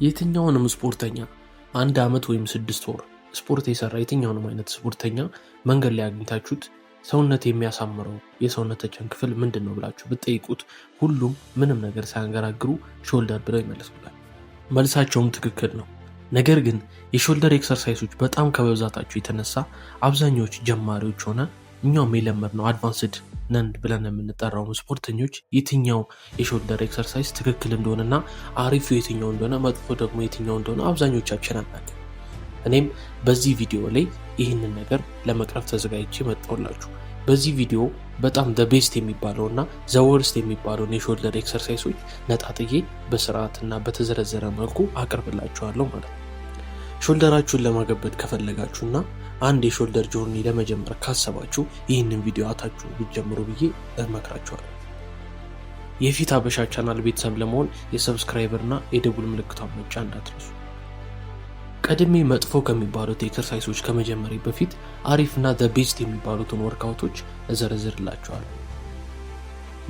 የትኛውንም ስፖርተኛ 1 ዓመት ወይም 6 ወር ስፖርት የሰራ የትኛውንም አይነት ስፖርተኛ መንገድ ላይ አግኝታችሁት ሰውነት የሚያሳምረው የሰውነታችን ክፍል ምንድን ነው ብላችሁ ብትጠይቁት ሁሉም ምንም ነገር ሳያንገራግሩ ሾልደር ብለው ይመልሱላል። መልሳቸውም ትክክል ነው። ነገር ግን የሾልደር ኤክሰርሳይሶች በጣም ከመብዛታቸው የተነሳ አብዛኛዎች ጀማሪዎች ሆነ እኛውም የለመድነው አድቫንስድ ነን ብለን የምንጠራው ስፖርተኞች የትኛው የሾልደር ኤክሰርሳይዝ ትክክል እንደሆነና አሪፉ የትኛው እንደሆነ መጥፎ ደግሞ የትኛው እንደሆነ አብዛኞቻችን አናውቅም። እኔም በዚህ ቪዲዮ ላይ ይህንን ነገር ለመቅረፍ ተዘጋጅቼ መጣሁላችሁ። በዚህ ቪዲዮ በጣም ቤስት የሚባለውና ዘወርስት የሚባለውን የሾልደር ኤክሰርሳይሶች ነጣጥዬ በስርዓትና በተዘረዘረ መልኩ አቀርብላችኋለሁ ማለት ነው። ሾልደራችሁን ለማገበት ከፈለጋችሁና አንድ የሾልደር ጆርኒ ለመጀመር ካሰባችሁ ይህንን ቪዲዮ አታችሁ ብትጀምሩ ብዬ እመክራችኋለሁ። የፊት ሀበሻ ቻናል ቤተሰብ ለመሆን የሰብስክራይበር እና የደውል ምልክቷን መጫን እንዳትረሱ። ቀድሜ መጥፎ ከሚባሉት ኤክሰርሳይሶች ከመጀመሪ በፊት አሪፍና ቤስት የሚባሉትን ወርክአውቶች እዘረዝርላችኋለሁ።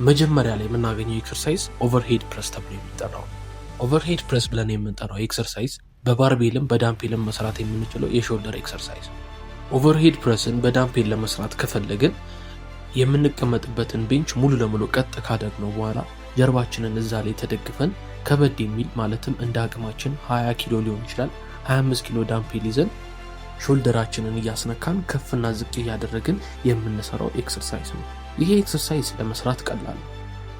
መጀመሪያ ላይ የምናገኘው ኤክሰርሳይዝ ኦቨርሄድ ፕረስ ተብሎ የሚጠራው። ኦቨርሄድ ፕረስ ብለን የምንጠራው ኤክሰርሳይዝ በባርቤልም በዳምፔልም መስራት የምንችለው የሾልደር ኤክሰርሳይዝ። ኦቨርሄድ ፕረስን በዳምፔል ለመስራት ከፈለግን የምንቀመጥበትን ቤንች ሙሉ ለሙሉ ቀጥ ካደረግነው በኋላ ጀርባችንን እዛ ላይ ተደግፈን ከበድ የሚል ማለትም እንደ አቅማችን 20 ኪሎ ሊሆን ይችላል 25 ኪሎ ዳምፔል ይዘን ሾልደራችንን እያስነካን ከፍና ዝቅ እያደረግን የምንሰራው ኤክሰርሳይዝ ነው። ይሄ ኤክሰርሳይዝ ለመስራት ቀላል ነው።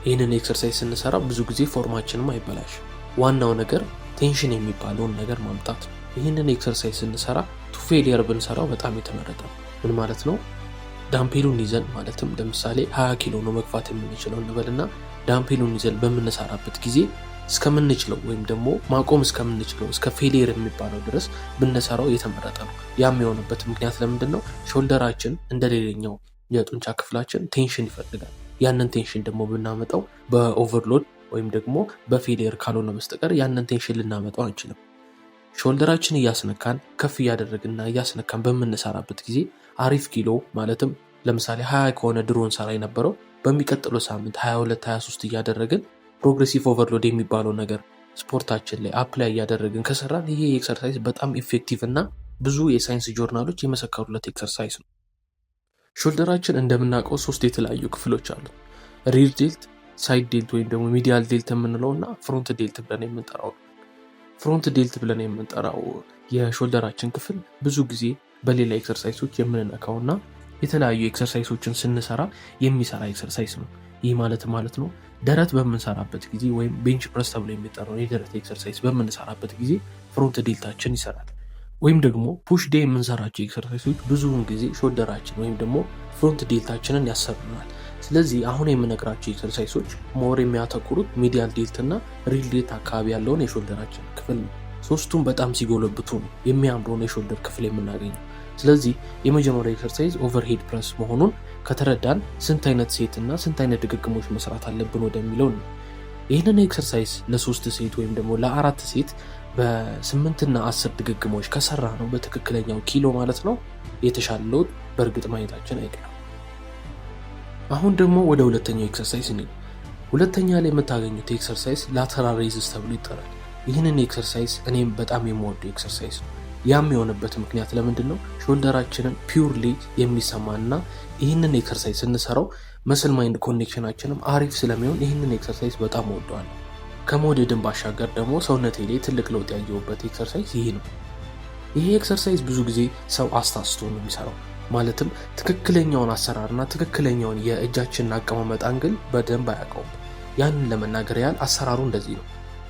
ይህንን ኤክሰርሳይዝ ስንሰራ ብዙ ጊዜ ፎርማችንም አይበላሽ። ዋናው ነገር ቴንሽን የሚባለውን ነገር ማምጣት። ይህንን ኤክሰርሳይዝ ስንሰራ ቱ ፌሊየር ብንሰራው በጣም የተመረጠ ነው። ምን ማለት ነው? ዳምፔሉን ይዘን ማለትም ለምሳሌ 20 ኪሎ ነው መግፋት የምንችለው እንበልና ዳምፔሉን ይዘን በምንሰራበት ጊዜ እስከምንችለው ወይም ደግሞ ማቆም እስከምንችለው እስከ ፌሊየር የሚባለው ድረስ ብንሰራው የተመረጠ ነው። ያም የሆነበት ምክንያት ለምንድን ነው? ሾልደራችን እንደሌላኛው የጡንቻ ክፍላችን ቴንሽን ይፈልጋል። ያንን ቴንሽን ደግሞ ብናመጣው በኦቨርሎድ ወይም ደግሞ በፌሊየር ካልሆነ በስተቀር ያንን ቴንሽን ልናመጣው አንችልም። ሾልደራችን እያስነካን ከፍ እያደረግና እያስነካን በምንሰራበት ጊዜ አሪፍ ኪሎ ማለትም ለምሳሌ 20 ከሆነ ድሮ እንሰራ የነበረው በሚቀጥለው ሳምንት 22 23 እያደረግን ፕሮግሬሲቭ ኦቨርሎድ የሚባለው ነገር ስፖርታችን ላይ አፕላይ እያደረግን ከሰራን ይሄ ኤክሰርሳይዝ በጣም ኢፌክቲቭ እና ብዙ የሳይንስ ጆርናሎች የመሰከሩለት ኤክሰርሳይዝ ነው። ሾልደራችን እንደምናውቀው 3 የተለያዩ ክፍሎች አሉ። ሪር ዴልት፣ ሳይድ ዴልት ወይም ደግሞ ሚዲያል ዴልት የምንለው እና ፍሮንት ዴልት ብለን የምንጠራው። ፍሮንት ዴልት ብለን የምንጠራው የሾልደራችን ክፍል ብዙ ጊዜ በሌላ ኤክሰርሳይሶች የምንነካውና የተለያዩ ኤክሰርሳይሶችን ስንሰራ የሚሰራ ኤክሰርሳይዝ ነው። ይህ ማለት ነው ደረት በምንሰራበት ጊዜ ወይም ቤንች ፕረስ ተብሎ የሚጠራው የደረት ኤክሰርሳይዝ በምንሰራበት ጊዜ ፍሮንት ዴልታችን ይሰራል። ወይም ደግሞ ፑሽ ዴይ የምንሰራቸው ኤክሰርሳይሶች ብዙውን ጊዜ ሾልደራችን ወይም ደግሞ ፍሮንት ዴልታችንን ያሰሩናል። ስለዚህ አሁን የምነግራቸው ኤክሰርሳይሶች ሞር የሚያተኩሩት ሚዲያል ዴልት እና ሪል ዴልት አካባቢ ያለውን የሾልደራችን ክፍል ነው። ሶስቱም በጣም ሲጎለብቱ ነው የሚያምረውን የሾልደር ክፍል የምናገኘው። ስለዚህ የመጀመሪያው ኤክሰርሳይዝ ኦቨርሄድ ፕረስ መሆኑን ከተረዳን ስንት አይነት ሴት እና ስንት አይነት ድግግሞች መስራት አለብን ወደሚለው ነው። ይህንን ኤክሰርሳይዝ ለ3 ሴት ወይም ደግሞ ለ4 ሴት በ8 እና 10 ድግግሞች ከሰራ ነው በትክክለኛው ኪሎ ማለት ነው የተሻለ ለውጥ በእርግጥ ማየታችን አይቀርም። አሁን ደግሞ ወደ ሁለተኛው ኤክሰርሳይዝ ነው። ሁለተኛ ላይ የምታገኙት ኤክሰርሳይዝ ላተራል ሬይዝ ተብሎ ይጠራል። ይህንን ኤክሰርሳይዝ እኔም በጣም የምወደው ኤክሰርሳይዝ ነው። ያም የሆነበት ምክንያት ለምንድን ነው? ሾልደራችንን ፒውርሊ የሚሰማና ይህንን ኤክሰርሳይዝ ስንሰራው መስል ማይንድ ኮኔክሽናችንም አሪፍ ስለሚሆን ይህንን ኤክሰርሳይዝ በጣም እወደዋለሁ። ከመውደድን ባሻገር ደግሞ ሰውነቴ ላይ ትልቅ ለውጥ ያየሁበት ኤክሰርሳይዝ ይህ ነው። ይሄ ኤክሰርሳይዝ ብዙ ጊዜ ሰው አስታስቶ ነው የሚሰራው። ማለትም ትክክለኛውን አሰራርና ትክክለኛውን የእጃችንን አቀማመጥ አንግል በደንብ አያውቀውም። ያንን ለመናገር ያህል አሰራሩ እንደዚህ ነው።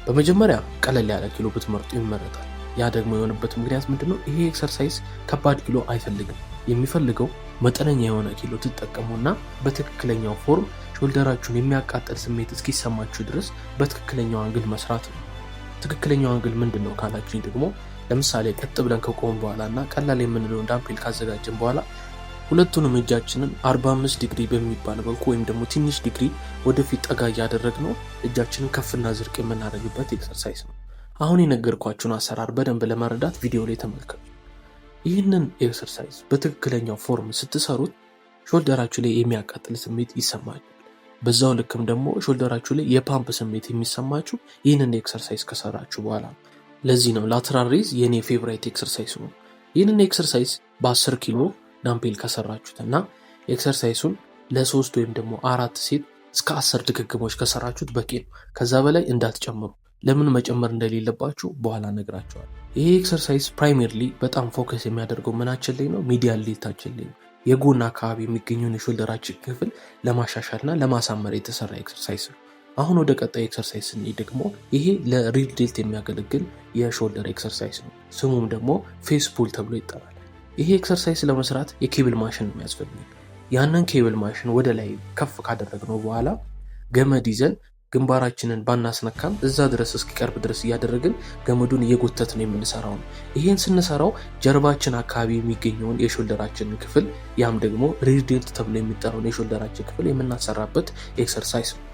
በመጀመሪያ ቀለል ያለ ኪሎ ብትመርጡ ይመረጣል። ያ ደግሞ የሆነበት ምክንያት ምንድነው? ይሄ ኤክሰርሳይዝ ከባድ ኪሎ አይፈልግም። የሚፈልገው መጠነኛ የሆነ ኪሎ ትጠቀሙና በትክክለኛው ፎርም ሾልደራችሁን የሚያቃጠል ስሜት እስኪሰማችሁ ድረስ በትክክለኛው አንግል መስራት ነው። ትክክለኛው አንግል ምንድነው ካላችሁኝ ደግሞ ለምሳሌ ቀጥ ብለን ከቆም በኋላ እና ቀላል የምንለውን ዳምፔል ካዘጋጀን በኋላ ሁለቱንም እጃችንን 45 ዲግሪ በሚባል መልኩ ወይም ደግሞ ትንሽ ዲግሪ ወደፊት ጠጋ እያደረግነው እጃችንን ከፍና ዝርቅ የምናደርግበት ኤክሰርሳይዝ ነው። አሁን የነገርኳችሁን አሰራር በደንብ ለመረዳት ቪዲዮ ላይ ተመልከቱ። ይህንን ኤክሰርሳይዝ በትክክለኛው ፎርም ስትሰሩት ሾልደራችሁ ላይ የሚያቃጥል ስሜት ይሰማል። በዛው ልክም ደግሞ ሾልደራችሁ ላይ የፓምፕ ስሜት የሚሰማችሁ ይህንን ኤክሰርሳይዝ ከሰራችሁ በኋላ። ለዚህ ነው ላተራል ሬዝ የኔ ፌቨራይት ኤክሰርሳይዝ ነው። ይህንን ኤክሰርሳይዝ በ10 ኪሎ ዳምፔል ከሰራችሁትና ኤክሰርሳይሱን ለ3 ወይም ደግሞ 4 ሴት እስከ 10 ድግግሞች ከሰራችሁት በቂ ነው። ከዛ በላይ እንዳትጨምሩ። ለምን መጨመር እንደሌለባችሁ በኋላ ነግራችኋል። ይሄ ኤክሰርሳይዝ ፕራይሜርሊ በጣም ፎከስ የሚያደርገው ምናችን ላይ ነው? ሚዲያል ዴልታችን ላይ ነው። የጎን አካባቢ የሚገኘውን የሾልደራችን ክፍል ለማሻሻልና ለማሳመር የተሰራ ኤክሰርሳይዝ ነው። አሁን ወደ ቀጣይ ኤክሰርሳይዝ ስንሄድ ደግሞ ይሄ ለሪር ዴልት የሚያገለግል የሾልደር ኤክሰርሳይዝ ነው። ስሙም ደግሞ ፌስ ፑል ተብሎ ይጠራል። ይሄ ኤክሰርሳይዝ ለመስራት የኬብል ማሽን ነው የሚያስፈልግ። ያንን ኬብል ማሽን ወደ ላይ ከፍ ካደረግነው በኋላ ገመድ ይዘን ግንባራችንን ባናስነካም እዛ ድረስ እስኪቀርብ ድረስ እያደረግን ገመዱን እየጎተት ነው የምንሰራው ነው። ይሄን ስንሰራው ጀርባችን አካባቢ የሚገኘውን የሾልደራችንን ክፍል ያም ደግሞ ሪር ዴልት ተብሎ የሚጠራውን የሾልደራችን ክፍል የምናሰራበት ኤክሰርሳይዝ ነው።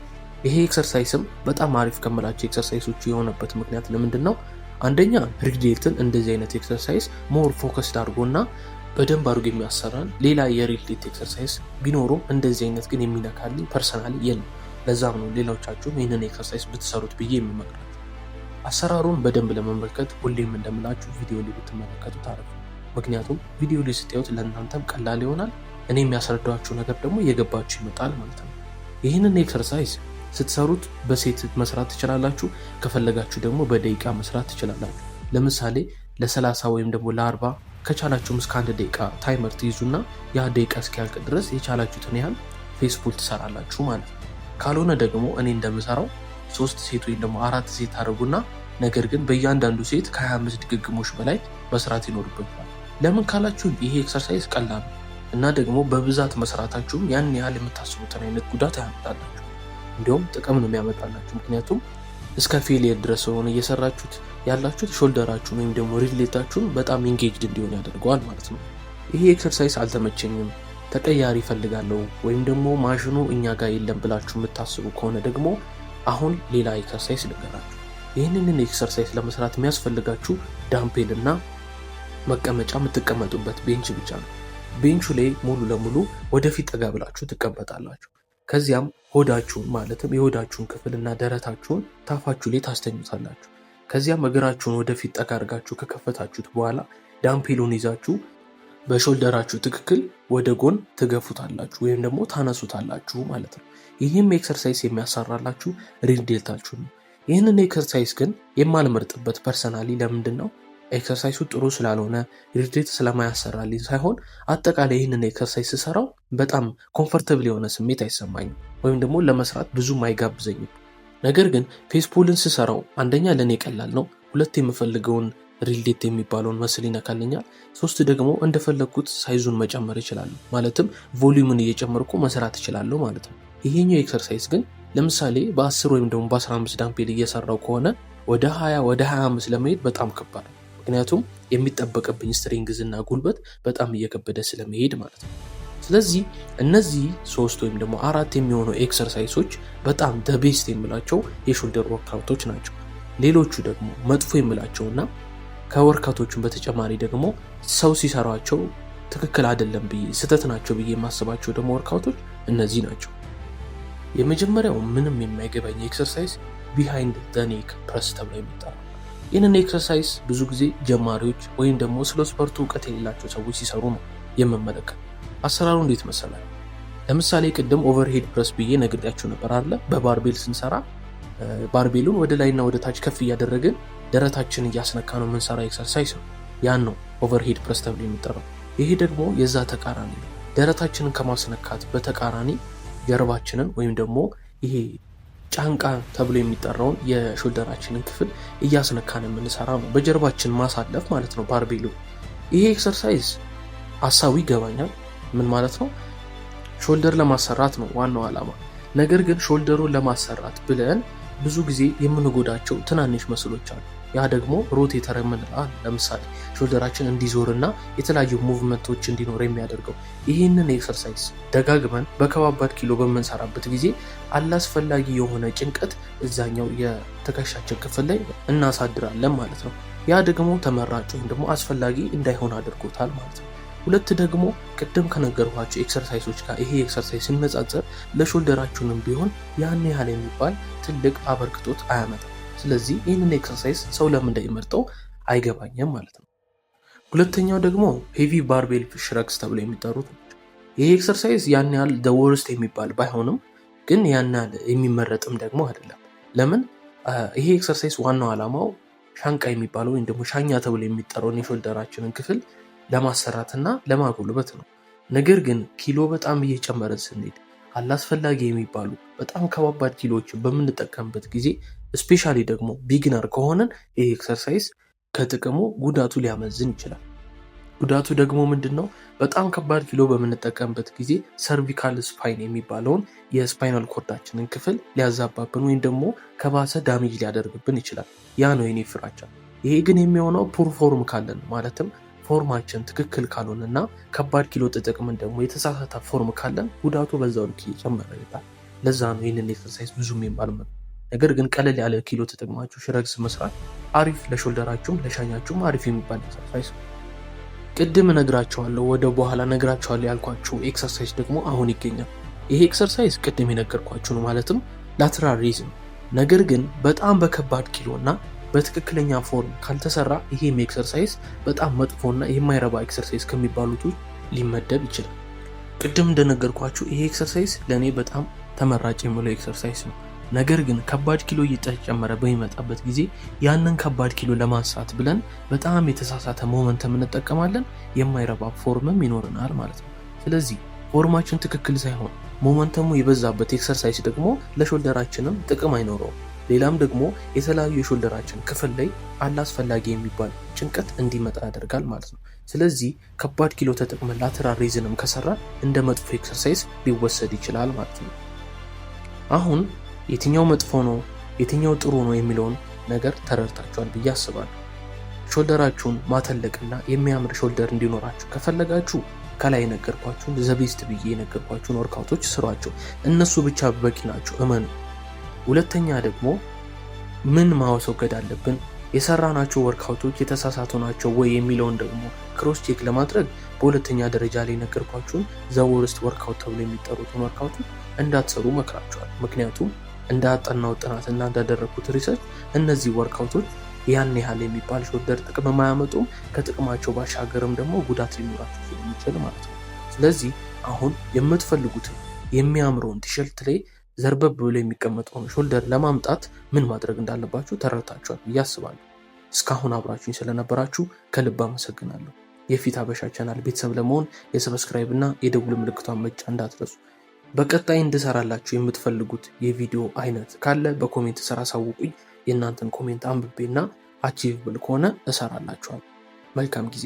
ይሄ ኤክሰርሳይዝም በጣም አሪፍ ከምላቸው ኤክሰርሳይዞቹ የሆነበት ምክንያት ለምንድን ነው? አንደኛ ሪር ዴልትን እንደዚህ አይነት ኤክሰርሳይዝ ሞር ፎከስድ አድርጎና በደንብ አድርጎ የሚያሰራን ሌላ የሪር ዴልት ኤክሰርሳይዝ ቢኖሩም እንደዚህ አይነት ግን የሚነካልኝ ፐርሰናሊ የለም። ለዛም ነው ሌሎቻችሁም ይህንን ኤክሰርሳይዝ ብትሰሩት ብዬ የሚመክራችሁ። አሰራሩን በደንብ ለመመልከት ሁሌም እንደምላችሁ ቪዲዮ ላይ ብትመለከቱት አሪፍ ነው። ምክንያቱም ቪዲዮ ላይ ስታዩት ለእናንተም ቀላል ይሆናል፣ እኔ የሚያስረዳችሁ ነገር ደግሞ እየገባችሁ ይመጣል ማለት ነው። ይህንን ኤክሰርሳይዝ ስትሰሩት በሴት መስራት ትችላላችሁ። ከፈለጋችሁ ደግሞ በደቂቃ መስራት ትችላላችሁ። ለምሳሌ ለ30 ወይም ደግሞ ለ40 ከቻላችሁም እስከ 1 ደቂቃ ታይመር ትይዙና ያ ደቂቃ እስኪያልቅ ድረስ የቻላችሁትን ያህል ፌስ ፑል ትሰራላችሁ ማለት ነው። ካልሆነ ደግሞ እኔ እንደምሰራው 3 ሴት ወይም ደግሞ 4 ሴት አድርጉና ነገር ግን በእያንዳንዱ ሴት ከ25 ድግግሞች በላይ መስራት ይኖርበታል። ለምን ካላችሁ ይሄ ኤክሰርሳይዝ ቀላል ነው እና ደግሞ በብዛት መስራታችሁም ያን ያህል የምታስቡትን አይነት ጉዳት አያመጣላችሁ። እንዲሁም ጥቅም ነው የሚያመጣላችሁ። ምክንያቱም እስከ ፌሊየር ድረስ ሆነ እየሰራችሁት ያላችሁት ሾልደራችሁን ወይም ደግሞ ሪር ዴልታችሁን በጣም ኢንጌጅድ እንዲሆን ያደርገዋል ማለት ነው። ይሄ ኤክሰርሳይዝ አልተመቸኝም፣ ተቀያሪ ፈልጋለሁ ወይም ደግሞ ማሽኑ እኛ ጋር የለም ብላችሁ የምታስቡ ከሆነ ደግሞ አሁን ሌላ ኤክሰርሳይዝ ልንገራችሁ። ይህንን ኤክሰርሳይዝ ለመስራት የሚያስፈልጋችሁ ዳምፔል እና መቀመጫ የምትቀመጡበት ቤንች ብቻ ነው። ቤንቹ ላይ ሙሉ ለሙሉ ወደፊት ጠጋ ብላችሁ ትቀመጣላችሁ። ከዚያም ሆዳችሁን ማለትም የሆዳችሁን ክፍልና ደረታችሁን ታፋችሁ ላይ ታስተኙታላችሁ። ከዚያም እግራችሁን ወደፊት ጠጋ አድርጋችሁ ከከፈታችሁት በኋላ ዳምፔሉን ይዛችሁ በሾልደራችሁ ትክክል ወደ ጎን ትገፉታላችሁ ወይም ደግሞ ታነሱታላችሁ ማለት ነው። ይህም ኤክሰርሳይዝ የሚያሰራላችሁ ሪር ዴልታችሁ ነው። ይህንን ኤክሰርሳይዝ ግን የማልመርጥበት ፐርሰናሊ ለምንድን ነው? ኤክሰርሳይሱ ጥሩ ስላልሆነ ሪር ዴልት ስለማያሰራልኝ ሳይሆን አጠቃላይ ይህንን ኤክሰርሳይዝ ስሰራው በጣም ኮምፎርታብል የሆነ ስሜት አይሰማኝም ወይም ደግሞ ለመስራት ብዙም አይጋብዘኝም። ነገር ግን ፌስ ፑልን ስሰራው አንደኛ ለእኔ ቀላል ነው፣ ሁለት የምፈልገውን ሪር ዴልት የሚባለውን መስል ይነካልኛል፣ 3 ደግሞ እንደፈለግኩት ሳይዙን መጨመር ይችላሉ። ማለትም ቮሊዩምን እየጨመርኩ መስራት ይችላለሁ ማለት ነው። ይሄኛው ኤክሰርሳይዝ ግን ለምሳሌ በ10 ወይም ደግሞ በ15 ዳምፔል እየሰራው ከሆነ ወደ 20 ወደ 25 ለመሄድ በጣም ከባድ ነው። ምክንያቱም የሚጠበቅብኝ ስትሬንግዝ እና ጉልበት በጣም እየከበደ ስለመሄድ ማለት ነው። ስለዚህ እነዚህ 3 ወይም ደግሞ 4 የሚሆኑ ኤክሰርሳይሶች በጣም ቤስት የምላቸው የሾልደር ወርክአውቶች ናቸው። ሌሎቹ ደግሞ መጥፎ የምላቸውና ከወርክአውቶቹን በተጨማሪ ደግሞ ሰው ሲሰሯቸው ትክክል አይደለም ብዬ ስህተት ናቸው ብዬ የማስባቸው ደግሞ ወርክአውቶች እነዚህ ናቸው። የመጀመሪያው ምንም የማይገባኝ ኤክሰርሳይዝ ቢሃይንድ ዘ ኔክ ፕረስ ተብሎ የሚጠራው። ይህንን ኤክሰርሳይዝ ብዙ ጊዜ ጀማሪዎች ወይም ደግሞ ስለ ስፖርቱ እውቀት የሌላቸው ሰዎች ሲሰሩ ነው የምመለከት። አሰራሩ እንዴት መሰላል? ለምሳሌ ቅድም ኦቨርሄድ ፕረስ ብዬ ነግሬያችሁ ነበር አለ። በባርቤል ስንሰራ ባርቤሉን ወደ ላይና ወደ ታች ከፍ እያደረግን ደረታችን እያስነካ ነው የምንሰራ ኤክሰርሳይዝ ነው። ያን ነው ኦቨርሄድ ፕረስ ተብሎ የሚጠራው። ይሄ ደግሞ የዛ ተቃራኒ ነው። ደረታችንን ከማስነካት በተቃራኒ ጀርባችንን ወይም ደግሞ ይሄ ጫንቃ ተብሎ የሚጠራውን የሾልደራችንን ክፍል እያስነካን የምንሰራ ነው። በጀርባችን ማሳለፍ ማለት ነው ባርቤሉ። ይሄ ኤክሰርሳይዝ ሀሳቡ ይገባኛል። ምን ማለት ነው? ሾልደር ለማሰራት ነው ዋናው ዓላማ። ነገር ግን ሾልደሩን ለማሰራት ብለን ብዙ ጊዜ የምንጎዳቸው ትናንሽ መስሎች አሉ። ያ ደግሞ ሮቴተር የምንለው ለምሳሌ ሾልደራችን እንዲዞርና የተለያዩ ሙቭመንቶች እንዲኖር የሚያደርገው። ይህንን ኤክሰርሳይዝ ደጋግመን በከባባድ ኪሎ በምንሰራበት ጊዜ አላስፈላጊ የሆነ ጭንቀት እዛኛው የትከሻችን ክፍል ላይ እናሳድራለን ማለት ነው። ያ ደግሞ ተመራጭ ወይም ደግሞ አስፈላጊ እንዳይሆን አድርጎታል ማለት ነው። ሁለት ደግሞ ቅድም ከነገርኳቸው ኤክሰርሳይሶች ጋር ይሄ ኤክሰርሳይዝ ሲነጻጸር ለሾልደራችሁንም ቢሆን ያን ያህል የሚባል ትልቅ አበርክቶት አያመጣም። ስለዚህ ይህንን ኤክሰርሳይዝ ሰው ለምን እንደሚመርጠው አይገባኝም ማለት ነው። ሁለተኛው ደግሞ ሄቪ ባርቤል ሽረክስ ተብሎ የሚጠሩት ናቸው። ይህ ኤክሰርሳይዝ ያን ያህል ወርስት የሚባል ባይሆንም ግን ያን ያህል የሚመረጥም ደግሞ አይደለም። ለምን? ይሄ ኤክሰርሳይዝ ዋናው ዓላማው ሻንቃ የሚባለው ወይም ደግሞ ሻኛ ተብሎ የሚጠራውን የሾልደራችንን ክፍል ለማሰራትና ለማጎልበት ነው። ነገር ግን ኪሎ በጣም እየጨመረ ስንሄድ አላስፈላጊ የሚባሉ በጣም ከባባድ ኪሎዎችን በምንጠቀምበት ጊዜ ስፔሻሊ ደግሞ ቢግነር ከሆነን ይህ ኤክሰርሳይዝ ከጥቅሙ ጉዳቱ ሊያመዝን ይችላል። ጉዳቱ ደግሞ ምንድን ነው? በጣም ከባድ ኪሎ በምንጠቀምበት ጊዜ ሰርቪካል ስፓይን የሚባለውን የስፓይናል ኮርዳችንን ክፍል ሊያዛባብን ወይም ደግሞ ከባሰ ዳሜጅ ሊያደርግብን ይችላል። ያ ነው የኔ ፍራቻ። ይሄ ግን የሚሆነው ፑር ፎርም ካለን ማለትም ፎርማችን ትክክል ካልሆነና ከባድ ኪሎ ተጠቅመን ደግሞ የተሳሳተ ፎርም ካለን ጉዳቱ በዛው ልክ እየጨመረ ይመጣል። ለዛ ነው ይህንን ኤክሰርሳይዝ ብዙም የማልመክረው። ነገር ግን ቀለል ያለ ኪሎ ተጠቅማችሁ ሽረግስ መስራት አሪፍ፣ ለሾልደራችሁም ለሻኛችሁም አሪፍ የሚባል ኤክሰርሳይዝ ነው። ቅድም እነግራቸዋለሁ ወደ በኋላ እነግራቸዋለሁ ያልኳችሁ ኤክሰርሳይዝ ደግሞ አሁን ይገኛል። ይሄ ኤክሰርሳይዝ ቅድም የነገርኳችሁ ነው፣ ማለትም ላተራል ሬዝ ነው። ነገር ግን በጣም በከባድ ኪሎ እና በትክክለኛ ፎርም ካልተሰራ ይሄም ኤክሰርሳይዝ በጣም መጥፎና የማይረባ ኤክሰርሳይዝ ከሚባሉት ሊመደብ ይችላል። ቅድም እንደነገርኳችሁ ይሄ ኤክሰርሳይዝ ለእኔ በጣም ተመራጭ የምለው ኤክሰርሳይዝ ነው። ነገር ግን ከባድ ኪሎ እየተጨመረ በሚመጣበት ጊዜ ያንን ከባድ ኪሎ ለማንሳት ብለን በጣም የተሳሳተ ሞመንተም እንጠቀማለን፣ የማይረባ ፎርምም ይኖረናል ማለት ነው። ስለዚህ ፎርማችን ትክክል ሳይሆን ሞመንተሙ የበዛበት ኤክሰርሳይዝ ደግሞ ለሾልደራችንም ጥቅም አይኖረውም። ሌላም ደግሞ የተለያዩ የሾልደራችን ክፍል ላይ አላስፈላጊ የሚባል ጭንቀት እንዲመጣ ያደርጋል ማለት ነው። ስለዚህ ከባድ ኪሎ ተጠቅመን ላተራል ሬዝንም ከሰራ እንደ መጥፎ ኤክሰርሳይዝ ሊወሰድ ይችላል ማለት ነው። አሁን የትኛው መጥፎ ነው የትኛው ጥሩ ነው የሚለውን ነገር ተረድታችኋል ብዬ አስባለሁ። ሾልደራችሁን ማተለቅና የሚያምር ሾልደር እንዲኖራችሁ ከፈለጋችሁ ከላይ የነገርኳችሁን ዘቤስት ብዬ የነገርኳችሁን ወርካውቶች ስሯቸው። እነሱ ብቻ በቂ ናቸው፣ እመኑ። ሁለተኛ ደግሞ ምን ማስወገድ አለብን፣ የሰራናቸው ወርካውቶች የተሳሳቱ ናቸው ወይ የሚለውን ደግሞ ክሮስ ቼክ ለማድረግ በሁለተኛ ደረጃ ላይ የነገርኳችሁን ዘወርስት ወርካውት ተብሎ የሚጠሩትን ወርካውቶች እንዳትሰሩ መክራቸዋል። ምክንያቱም እንዳጠናው ጥናት እና እንዳደረግኩት ሪሰርች እነዚህ ወርካውቶች ያን ያህል የሚባል ሾልደር ጥቅም የማያመጡም፣ ከጥቅማቸው ባሻገርም ደግሞ ጉዳት ሊኖራቸው ስለሚችል ማለት ነው። ስለዚህ አሁን የምትፈልጉትን የሚያምረውን ቲሸርት ላይ ዘርበብ ብሎ የሚቀመጠውን ሾልደር ለማምጣት ምን ማድረግ እንዳለባችሁ ተረድታችኋል ብዬ አስባለሁ። እስካሁን አብራችሁኝ ስለነበራችሁ ከልብ አመሰግናለሁ። የፊት ሀበሻ ቻናል ቤተሰብ ለመሆን የሰብስክራይብ እና የደውል ምልክቷን መጫን እንዳትረሱ። በቀጣይ እንድሰራላችሁ የምትፈልጉት የቪዲዮ አይነት ካለ በኮሜንት ስራ አሳውቁኝ። የእናንተን ኮሜንት አንብቤና አቺቭብል ከሆነ እሰራላችኋለሁ። መልካም ጊዜ።